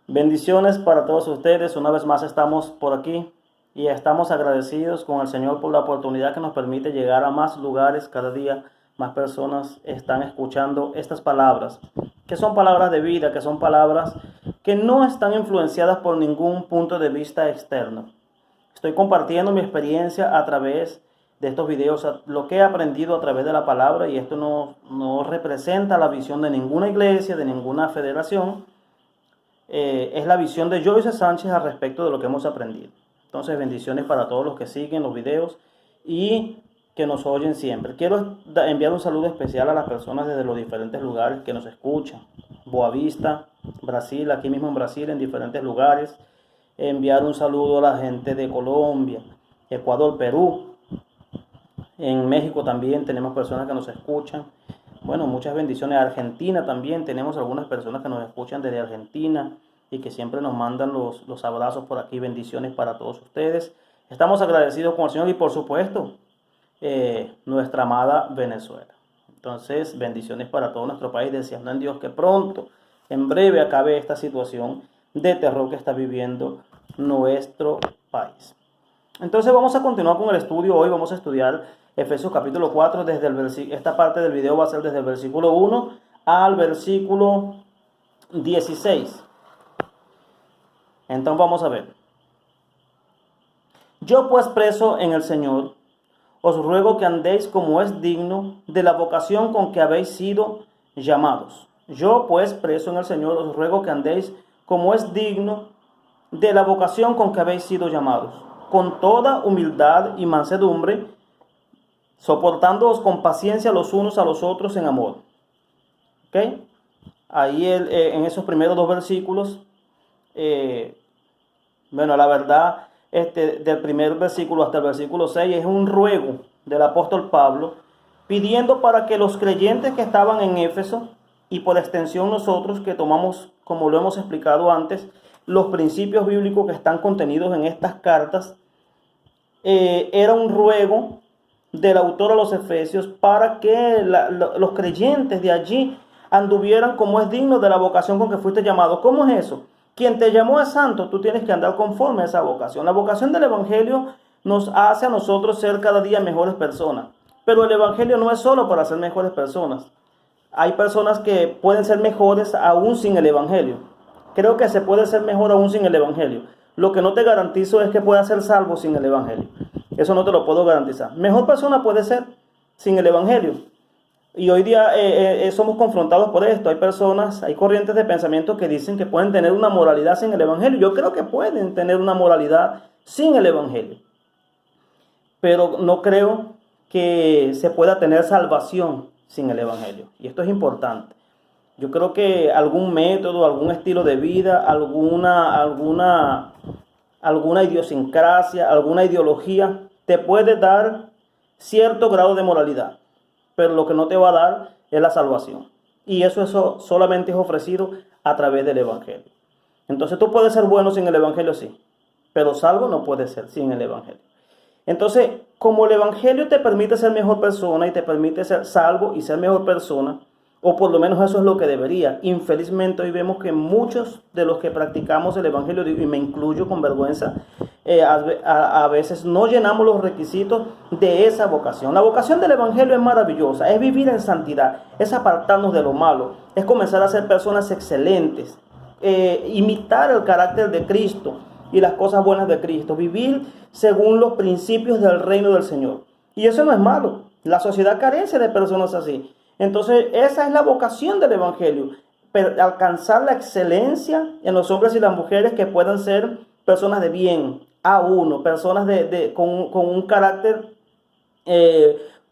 Bendiciones para todos ustedes. Una vez más estamos por aquí y estamos agradecidos con el Señor por la oportunidad que nos permite llegar a más lugares. Cada día más personas están escuchando estas palabras, que son palabras de vida, que son palabras que no están influenciadas por ningún punto de vista externo. Estoy compartiendo mi experiencia a través de estos videos, lo que he aprendido a través de la palabra, y esto no representa la visión de ninguna iglesia, de ninguna federación. Es la visión de Joyce Sánchez al respecto de lo que hemos aprendido. Entonces, bendiciones para todos los que siguen los videos y que nos oyen siempre. Quiero enviar un saludo especial a las personas desde los diferentes lugares que nos escuchan. Boavista, Brasil, aquí mismo en Brasil, en diferentes lugares. Enviar un saludo a la gente de Colombia, Ecuador, Perú. En México también tenemos personas que nos escuchan. Bueno, muchas bendiciones. Argentina también, tenemos algunas personas que nos escuchan desde Argentina y que siempre nos mandan los abrazos por aquí. Bendiciones para todos ustedes. Estamos agradecidos con el Señor y por supuesto, nuestra amada Venezuela. Entonces, bendiciones para todo nuestro país, deseando en Dios que pronto, en breve, acabe esta situación de terror que está viviendo nuestro país. Entonces vamos a continuar con el estudio. Hoy vamos a estudiar Efesios capítulo 4, esta parte del video va a ser desde el versículo 1 al versículo 16. Entonces vamos a ver. Yo pues preso en el Señor, os ruego que andéis como es digno de la vocación con que habéis sido llamados. Yo pues preso en el Señor, os ruego que andéis como es digno de la vocación con que habéis sido llamados, con toda humildad y mansedumbre, soportándoos con paciencia los unos a los otros en amor. ¿Ok? Ahí en esos primeros dos versículos, la verdad, del primer versículo hasta el versículo 6 es un ruego del apóstol Pablo, pidiendo para que los creyentes que estaban en Éfeso, y por extensión nosotros que tomamos, como lo hemos explicado antes, los principios bíblicos que están contenidos en estas cartas, era un ruego del autor a los Efesios para que los creyentes de allí anduvieran como es digno de la vocación con que fuiste llamado. ¿Cómo es eso? Quien te llamó es santo, tú tienes que andar conforme a esa vocación. La vocación del Evangelio nos hace a nosotros ser cada día mejores personas. Pero el Evangelio no es solo para ser mejores personas. Hay personas que pueden ser mejores aún sin el Evangelio. Creo que se puede ser mejor aún sin el Evangelio. Lo que no te garantizo es que puedas ser salvo sin el Evangelio. Eso no te lo puedo garantizar. Mejor persona puede ser sin el Evangelio. Y hoy día somos confrontados por esto. Hay personas, hay corrientes de pensamiento que dicen que pueden tener una moralidad sin el Evangelio. Yo creo que pueden tener una moralidad sin el Evangelio. Pero no creo que se pueda tener salvación sin el Evangelio. Y esto es importante. Yo creo que algún método, algún estilo de vida, alguna idiosincrasia, alguna ideología te puede dar cierto grado de moralidad, pero lo que no te va a dar es la salvación. Y eso solamente es ofrecido a través del Evangelio. Entonces tú puedes ser bueno sin el Evangelio, sí, pero salvo no puedes ser sin el Evangelio. Entonces, como el Evangelio te permite ser mejor persona y te permite ser salvo y ser mejor persona, o por lo menos eso es lo que debería. Infelizmente hoy vemos que muchos de los que practicamos el Evangelio, y me incluyo con vergüenza, a veces no llenamos los requisitos de esa vocación. La vocación del Evangelio es maravillosa, es vivir en santidad, es apartarnos de lo malo, es comenzar a ser personas excelentes, imitar el carácter de Cristo y las cosas buenas de Cristo, vivir según los principios del reino del Señor. Y eso no es malo, la sociedad carece de personas así. Entonces, esa es la vocación del Evangelio, alcanzar la excelencia en los hombres y las mujeres que puedan ser personas de bien, personas con un carácter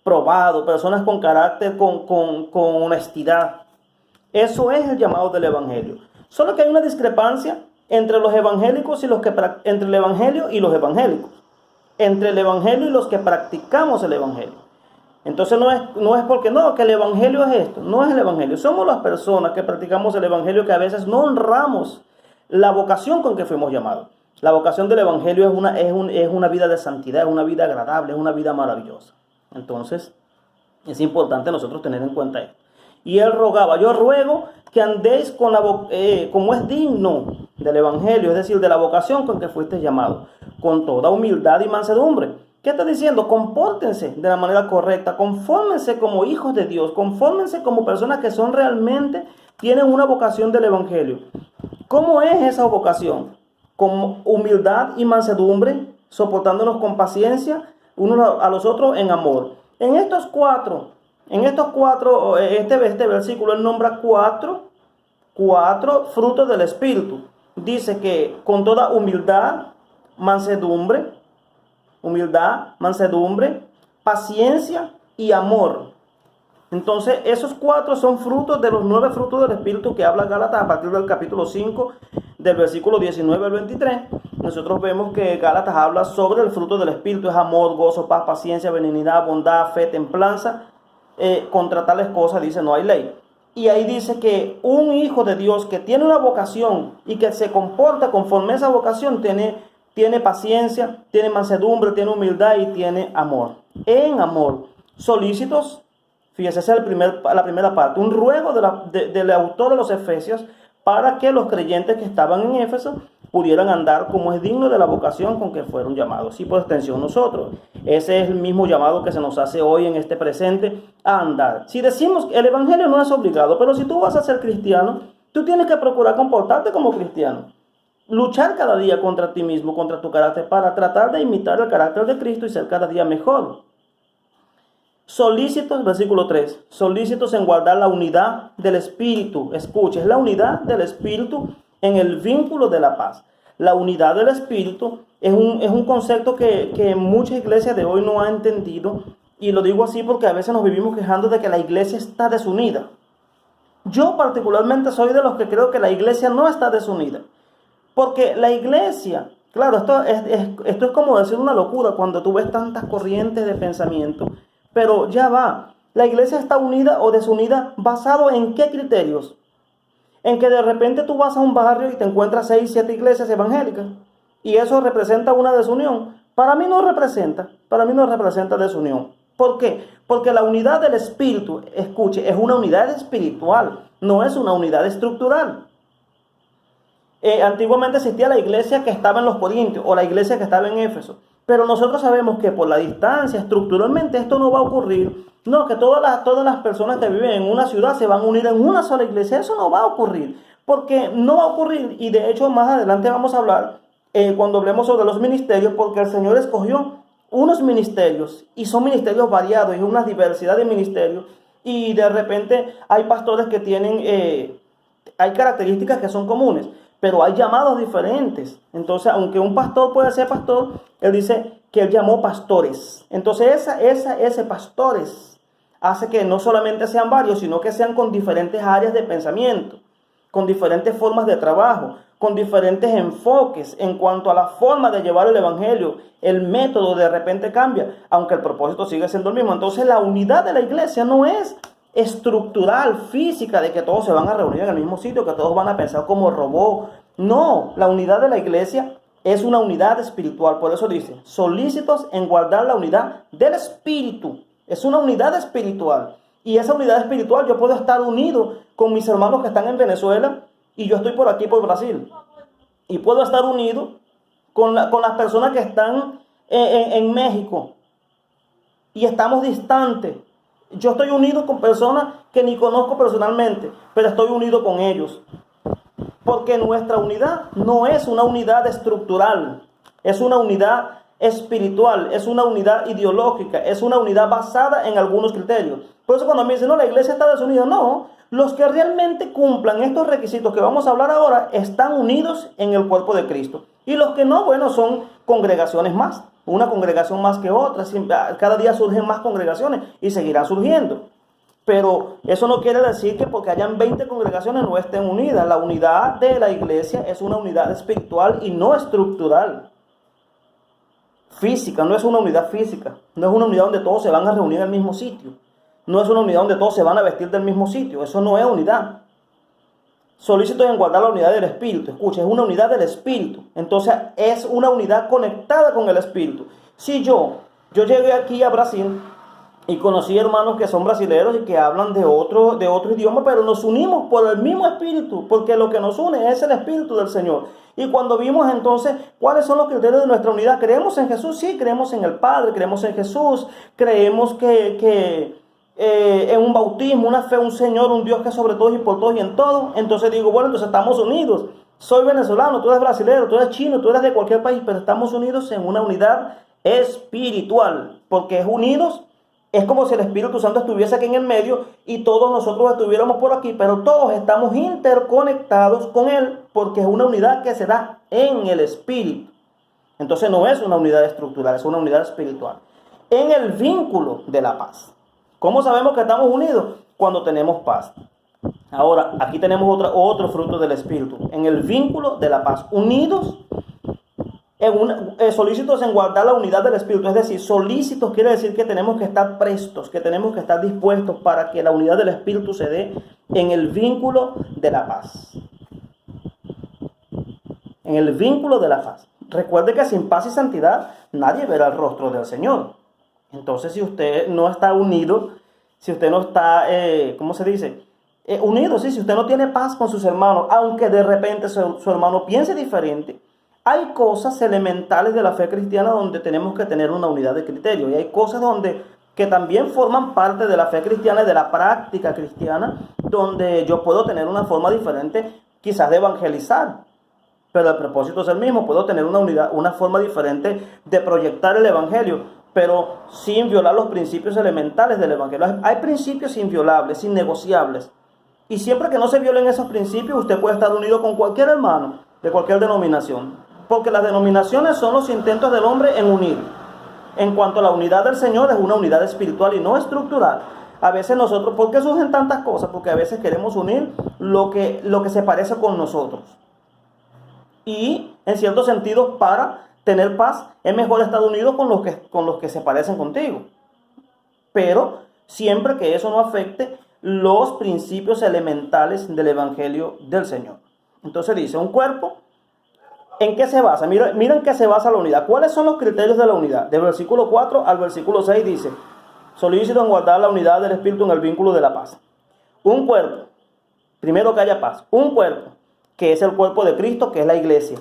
probado, personas con carácter, con honestidad. Eso es el llamado del Evangelio. Solo que hay una discrepancia entre los evangélicos entre el Evangelio y los evangélicos, entre el Evangelio y los que practicamos el Evangelio. Entonces no es porque que el Evangelio es esto, no es el Evangelio. Somos las personas que practicamos el Evangelio que a veces no honramos la vocación con que fuimos llamados. La vocación del Evangelio es una vida de santidad, es una vida agradable, es una vida maravillosa. Entonces es importante nosotros tener en cuenta esto. Y él rogaba, yo ruego que andéis como es digno del evangelio, es decir, de la vocación con que fuiste llamado, con toda humildad y mansedumbre. ¿Qué está diciendo? Compórtense de la manera correcta, confórmense como hijos de Dios, confórmense como personas que son realmente, tienen una vocación del evangelio. ¿Cómo es esa vocación? Con humildad y mansedumbre, soportándonos con paciencia unos a los otros en amor. Este versículo él nombra cuatro frutos del Espíritu. Dice que con toda humildad, mansedumbre, paciencia y amor. Entonces, esos cuatro son frutos de los 9 frutos del Espíritu que habla Gálatas a partir del capítulo 5, del versículo 19 al 23. Nosotros vemos que Gálatas habla sobre el fruto del Espíritu, es amor, gozo, paz, paciencia, benignidad, bondad, fe, templanza. Contra tales cosas, dice, no hay ley. Y ahí dice que un hijo de Dios que tiene una vocación y que se comporta conforme a esa vocación, tiene paciencia, tiene mansedumbre, tiene humildad y tiene amor. En amor, solícitos. Fíjese, esa es la primera parte, un ruego del autor de los Efesios para que los creyentes que estaban en Éfeso pudieran andar como es digno de la vocación con que fueron llamados. Y por extensión nosotros. Ese es el mismo llamado que se nos hace hoy en este presente a andar. Si decimos que el evangelio no es obligado, pero si tú vas a ser cristiano, tú tienes que procurar comportarte como cristiano. Luchar cada día contra ti mismo, contra tu carácter, para tratar de imitar el carácter de Cristo y ser cada día mejor. Solícitos, versículo 3, solícitos en guardar la unidad del Espíritu. Escuche, es la unidad del Espíritu en el vínculo de la paz. La unidad del Espíritu es un concepto que muchas iglesias de hoy no han entendido. Y lo digo así porque a veces nos vivimos quejando de que la iglesia está desunida. Yo particularmente soy de los que creo que la iglesia no está desunida. Porque la iglesia, claro, esto es como decir una locura cuando tú ves tantas corrientes de pensamiento. Pero ya va, la iglesia está unida o desunida ¿basado en qué criterios? En que de repente tú vas a un barrio y te encuentras 6, 7 iglesias evangélicas y eso representa una desunión. Para mí no representa desunión. ¿Por qué? Porque la unidad del Espíritu, escuche, es una unidad espiritual, no es una unidad estructural. Antiguamente existía la iglesia que estaba en los Corintios o la iglesia que estaba en Éfeso. Pero nosotros sabemos que por la distancia, estructuralmente, esto no va a ocurrir. No, que todas las personas que viven en una ciudad se van a unir en una sola iglesia. Eso no va a ocurrir. Porque no va a ocurrir. Y de hecho, más adelante vamos a hablar, cuando hablemos sobre los ministerios, porque el Señor escogió unos ministerios. Y son ministerios variados, y una diversidad de ministerios. Y de repente hay pastores que tienen, hay características que son comunes. Pero hay llamados diferentes. Entonces, aunque un pastor puede ser pastor, él dice que él llamó pastores. Entonces, ese pastores hace que no solamente sean varios, sino que sean con diferentes áreas de pensamiento, con diferentes formas de trabajo, con diferentes enfoques en cuanto a la forma de llevar el evangelio. El método de repente cambia, aunque el propósito sigue siendo el mismo. Entonces, la unidad de la iglesia no es estructural, física, de que todos se van a reunir en el mismo sitio, que todos van a pensar como robot. No, la unidad de la iglesia es una unidad espiritual. Por eso dice, solícitos en guardar la unidad del Espíritu. Es una unidad espiritual. Y esa unidad espiritual yo puedo estar unido con mis hermanos que están en Venezuela y yo estoy por aquí, por Brasil. Y puedo estar unido con las personas que están en México. Y estamos distantes. Yo estoy unido con personas que ni conozco personalmente, pero estoy unido con ellos. Porque nuestra unidad no es una unidad estructural, es una unidad espiritual, es una unidad ideológica, es una unidad basada en algunos criterios. Por eso cuando me dicen, no, la iglesia está desunida, no. Los que realmente cumplan estos requisitos que vamos a hablar ahora están unidos en el cuerpo de Cristo. Y los que no, bueno, son congregaciones más. Una congregación más que otra. Cada día surgen más congregaciones y seguirán surgiendo. Pero eso no quiere decir que porque hayan 20 congregaciones no estén unidas. La unidad de la iglesia es una unidad espiritual y no estructural. Física, no es una unidad física. No es una unidad donde todos se van a reunir en el mismo sitio. No es una unidad donde todos se van a vestir del mismo sitio. Eso no es unidad. Solícitos en guardar la unidad del Espíritu. Escucha, es una unidad del Espíritu. Entonces es una unidad conectada con el Espíritu. Si yo llegué aquí a Brasil Y conocí hermanos que son brasileños y que hablan de otro idioma, pero nos unimos por el mismo espíritu, porque lo que nos une es el espíritu del Señor. Y cuando vimos entonces cuáles son los criterios de nuestra unidad, ¿creemos en Jesús? Sí, creemos en el Padre, creemos en Jesús, creemos que en un bautismo, una fe, un Señor, un Dios que es sobre todos y por todos y en todo. Entonces digo, bueno, entonces estamos unidos. Soy venezolano, tú eres brasileño, tú eres chino, tú eres de cualquier país, pero estamos unidos en una unidad espiritual, porque unidos es como si el Espíritu Santo estuviese aquí en el medio y todos nosotros estuviéramos por aquí, pero todos estamos interconectados con Él, porque es una unidad que se da en el Espíritu. Entonces no es una unidad estructural, es una unidad espiritual. En el vínculo de la paz. ¿Cómo sabemos que estamos unidos? Cuando tenemos paz. Ahora, aquí tenemos otro fruto del Espíritu. En el vínculo de la paz. Unidos, solícitos en guardar la unidad del Espíritu. Es decir, solícitos quiere decir que tenemos que estar prestos, que tenemos que estar dispuestos para que la unidad del Espíritu se dé en el vínculo de la paz. En el vínculo de la paz. Recuerde que sin paz y santidad nadie verá el rostro del Señor. Entonces, si usted no está unido, si usted no está, ¿cómo se dice? Unido, sí, si usted no tiene paz con sus hermanos, aunque de repente su hermano piense diferente, hay cosas elementales de la fe cristiana donde tenemos que tener una unidad de criterio. Y hay cosas que también forman parte de la fe cristiana y de la práctica cristiana, donde yo puedo tener una forma diferente, quizás de evangelizar. Pero el propósito es el mismo. Puedo tener una forma diferente de proyectar el evangelio, pero sin violar los principios elementales del evangelio. Hay principios inviolables, innegociables. Y siempre que no se violen esos principios, usted puede estar unido con cualquier hermano de cualquier denominación. Porque las denominaciones son los intentos del hombre en unir. En cuanto a la unidad del Señor, es una unidad espiritual y no estructural. A veces nosotros, ¿por qué surgen tantas cosas? Porque a veces queremos unir lo que se parece con nosotros. Y en cierto sentido, para tener paz, es mejor estar unido con los que se parecen contigo. Pero siempre que eso no afecte los principios elementales del Evangelio del Señor. Entonces dice, un cuerpo, ¿en qué se basa? Miren en qué se basa la unidad. ¿Cuáles son los criterios de la unidad? Del versículo 4 al versículo 6 dice, solícito en guardar la unidad del Espíritu en el vínculo de la paz. Un cuerpo, primero que haya paz, un cuerpo, que es el cuerpo de Cristo, que es la iglesia,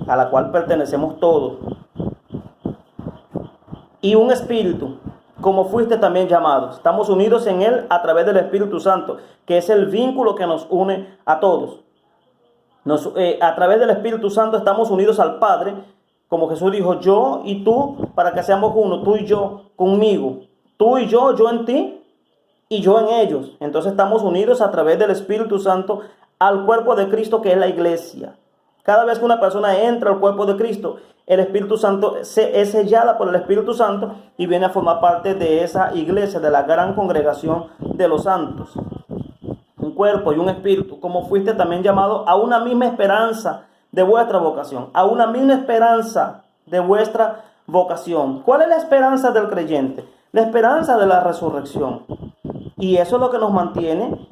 a la cual pertenecemos todos. Y un espíritu, como fuiste también llamados. Estamos unidos en Él a través del Espíritu Santo, que es el vínculo que nos une a todos. A través del Espíritu Santo estamos unidos al Padre, como Jesús dijo, yo y tú, para que seamos uno, tú y yo conmigo. Tú y yo en ti y yo en ellos. Entonces estamos unidos a través del Espíritu Santo al cuerpo de Cristo, que es la iglesia. Cada vez que una persona entra al cuerpo de Cristo, el Espíritu Santo es sellada por el Espíritu Santo y viene a formar parte de esa iglesia, de la gran congregación de los santos. Un cuerpo y un espíritu, como fuiste también llamado a una misma esperanza de vuestra vocación, a una misma esperanza de vuestra vocación. ¿Cuál es la esperanza del creyente? La esperanza de la resurrección. Y eso es lo que nos mantiene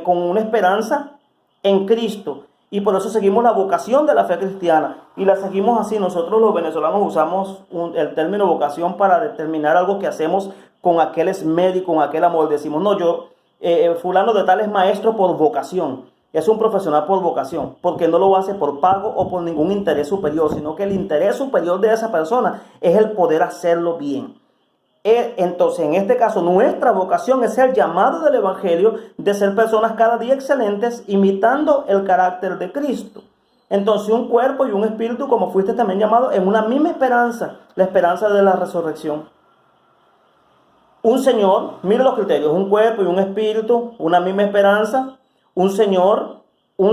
con una esperanza en Cristo. Y por eso seguimos la vocación de la fe cristiana. Y la seguimos así. Nosotros los venezolanos usamos el término vocación para determinar algo que hacemos con aquel esmero, con aquel amor. Decimos, no, fulano de tal es maestro por vocación. Es un profesional por vocación. Porque no lo hace por pago o por ningún interés superior. Sino que el interés superior de esa persona es el poder hacerlo bien. Entonces, en este caso, nuestra vocación es el llamado del Evangelio de ser personas cada día excelentes, imitando el carácter de Cristo. Entonces, un cuerpo y un espíritu, como fuiste también llamado, en una misma esperanza, la esperanza de la resurrección. Un Señor, mire los criterios, un cuerpo y un espíritu, una misma esperanza, un Señor, no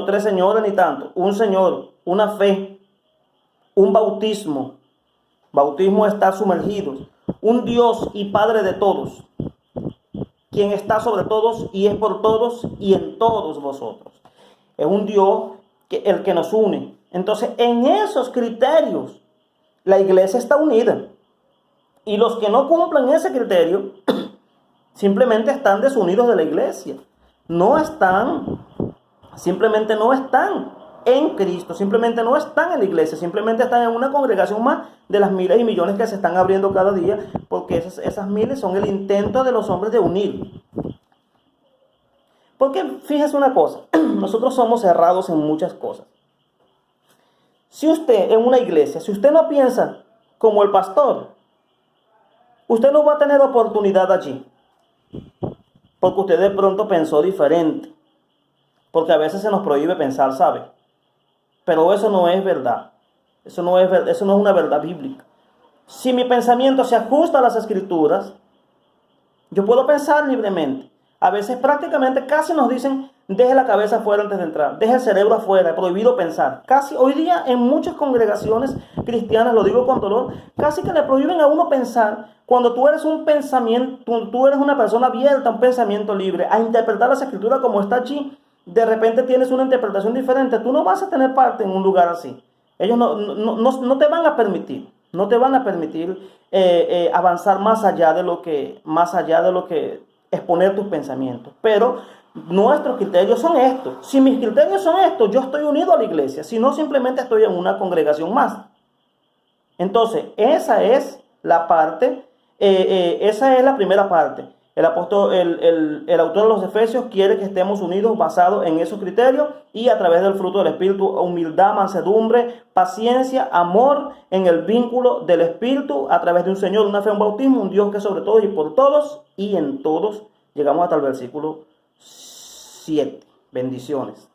tres señores ni tanto, un Señor, una fe, un bautismo. Bautismo es estar sumergidos. Un Dios y Padre de todos, quien está sobre todos y es por todos y en todos vosotros. Es un Dios el que nos une. Entonces, en esos criterios, la iglesia está unida. Y los que no cumplen ese criterio, simplemente están desunidos de la iglesia. Simplemente no están. en Cristo. Simplemente no están en la iglesia, simplemente están en una congregación más de las miles y millones que se están abriendo cada día, porque esas miles son el intento de los hombres de unir. Porque fíjese una cosa, nosotros somos cerrados en muchas cosas. Si usted en una iglesia, si usted no piensa como el pastor, usted no va a tener oportunidad allí. Porque usted de pronto pensó diferente. Porque a veces se nos prohíbe pensar, ¿sabe? Pero eso no es verdad. Eso no es una verdad bíblica. Si mi pensamiento se ajusta a las escrituras, yo puedo pensar libremente. A veces prácticamente casi nos dicen, deje la cabeza afuera antes de entrar, deje el cerebro afuera, es prohibido pensar. Casi hoy día en muchas congregaciones cristianas, lo digo con dolor, casi que le prohíben a uno pensar cuando tú eres un pensamiento, tú eres una persona abierta a un pensamiento libre, a interpretar las escrituras como está allí. De repente tienes una interpretación diferente, tú no vas a tener parte en un lugar así. Ellos no te van a permitir, no te van a permitir avanzar más allá de lo que exponer tus pensamientos. Pero nuestros criterios son estos. Si mis criterios son estos, yo estoy unido a la iglesia. Si no, simplemente estoy en una congregación más. Entonces, esa es la parte, esa es la primera parte. El autor de los Efesios quiere que estemos unidos basados en esos criterios y a través del fruto del Espíritu, humildad, mansedumbre, paciencia, amor, en el vínculo del Espíritu, a través de un Señor, una fe, un bautismo, un Dios que es sobre todos y por todos y en todos. Llegamos hasta el versículo 7. Bendiciones.